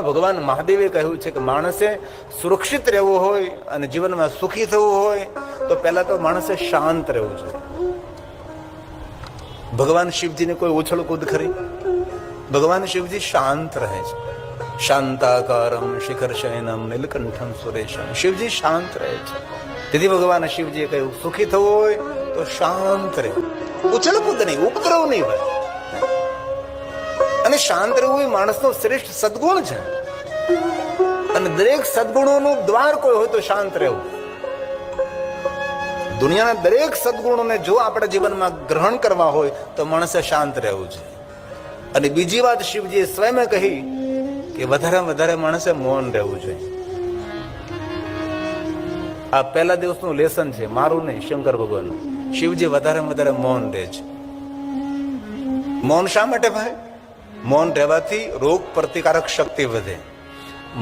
ભગવાન મહાદેવે કહ્યું છે કે માણસે સુરક્ષિત રહેવું હોય અને જીવનમાં સુખી થવું હોય તો પહેલા તો માણસે શાંત રહેવું જોઈએ. ભગવાન શિવજીને કોઈ ઉછળ કૂદ ખરી? ભગવાન શિવજી શાંત રહે છે. શાંતાકારમ શિખર શયનમ નીલકંઠમ સુરેશમ. શિવજી શાંત રહે છે. તેથી ભગવાન શિવજીએ કહ્યું સુખી થવું હોય તો શાંત રહેવું, ઉછળ કૂદ નહીં, ઉપદ્રવ નહીં હોય. અને શાંત રહેવું એ માણસનો શ્રેષ્ઠ સદગુણ છે. અને દરેક સદગુણોનું દ્વાર કોઈ હોય તો શાંત રહેવું. દુનિયાના દરેક સદગુણોને જો આપણા જીવનમાં ગ્રહણ કરવા હોય તો માણસે શાંત રહેવું છે. અને બીજી વાત શિવજીએ સ્વયં કહી કે વધારે માણસે મૌન રહેવું જોઈએ. આ પહેલા દિવસનું લેસન છે, મારું નહીં, શંકર ભગવાનનું. શિવજી વધારે મૌન રહે છે. મૌન શા માટે ભાઈ? મૌન રહેવાથી રોગ પ્રતિકારક શક્તિ વધે.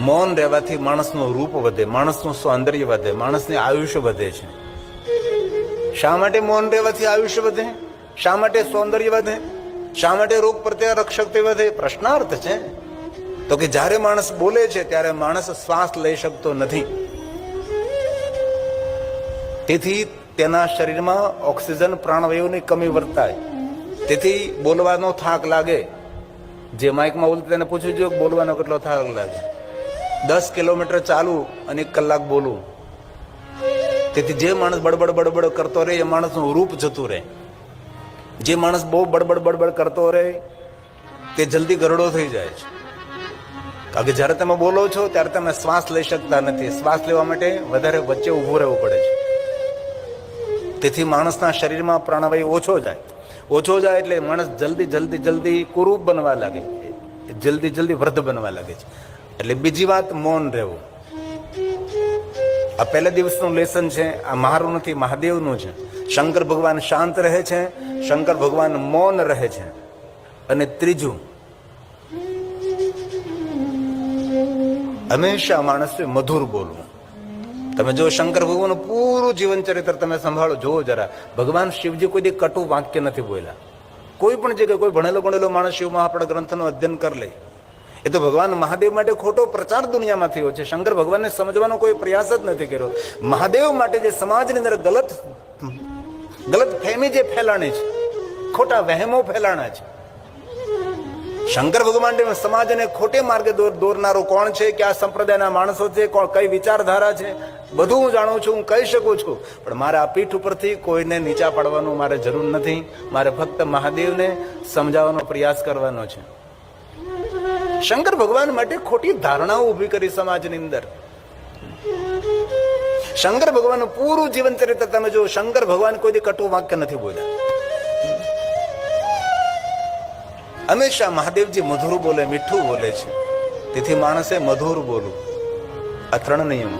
મૌન રહેવાથી માણસનું રૂપ વધે, માણસનું સૌંદર્ય વધે, માણસની આયુષ્ય વધે છે. શા માટે મૌન રહેવાથી આયુષ્ય વધે? શા માટે સૌંદર્ય વધે? શા માટે રોગ પ્રતિકારક શક્તિ વધે? પ્રશ્નાર્થ છે. તો કે જ્યારે માણસ બોલે છે ત્યારે માણસ શ્વાસ લઈ શકતો નથી. તેથી તેના શરીરમાં ઓક્સિજન પ્રાણવાયુની કમી વર્તાય. તેથી બોલવાનો થાક લાગે. જે માઇકમાં બોલતું તેને પૂછ્યું જો બોલવાનો કેટલો થાક લાગે. 10 કિલોમીટર ચાલવું અને 1 કલાક બોલવું. તેથી જે માણસ બડબડ કરતો રહે એ માણસનું રૂપ જતું રહે. જે માણસ બહુ બડબડ કરતો રહે તે જલ્દી ગરડો થઈ જાય છે. કારણ કે જ્યારે તમે બોલો છો ત્યારે તમે શ્વાસ લઈ શકતા નથી. શ્વાસ લેવા માટે વધારે વચ્ચે ઊભું રહેવું પડે છે. તેથી માણસના શરીરમાં પ્રાણવાયુ ઓછો જાય એટલે માણસ જલ્દી કુરૂપ બનવા લાગે, જલ્દી વૃદ્ધ બનવા લાગે છે. એટલે બીજી વાત મૌન રહેવું. આ પહેલા દિવસનું લેસન છે. આ મારું નથી, મહાદેવનું છે. શંકર ભગવાન શાંત રહે છે, શંકર ભગવાન મૌન રહે છે. અને ત્રીજું, હંમેશા માણસે મધુર બોલવું. તમે જો શંકર ભગવાનનું પૂરું જીવન ચરિત્ર તમે સંભાળો, જોવો જરા. ભગવાન શિવજી કોઈ દી કટુ વાક્ય નથી બોલ્યા. કોઈ પણ જગ્યાએ કોઈ ભણેલો માણસ શિવમાં આપણા ગ્રંથનું અધ્યયન કરી લે. એ તો ભગવાન મહાદેવ માટે ખોટો પ્રચાર દુનિયામાં થયો છે. શંકર ભગવાનને સમજવાનો કોઈ પ્રયાસ જ નથી કર્યો. મહાદેવ માટે જે સમાજની અંદર ગલત ફહેમી જે ફેલાણી છે, ખોટા વહેમો ફેલાણા છે. શંકર ભગવાન સમાજને ખોટે માર્ગે દોરનારો કોણ છે, કે આ સંપ્રદાયના માણસો છે, કઈ વિચારધારા છે, બધું હું જાણું છું, હું કહી શકું છું. પણ મારે આ પીઠ ઉપરથી કોઈને નીચા પાડવાનું મારે જરૂર નથી. મારે ફક્ત મહાદેવને સમજાવવાનો પ્રયાસ કરવાનો છે. શંકર ભગવાન માટે ખોટી ધારણાઓ ઊભી કરી સમાજની અંદર. શંકર ભગવાનનું પૂરું જીવન ચરિત્ર તમે જો, શંકર ભગવાન કોઈ કટુ વાક્ય નથી બોલ્યા. હંમેશા મહાદેવજી મધુર બોલે, મીઠું બોલે છે. તેથી માણસે મધુર બોલવું. આ 3 નિયમો.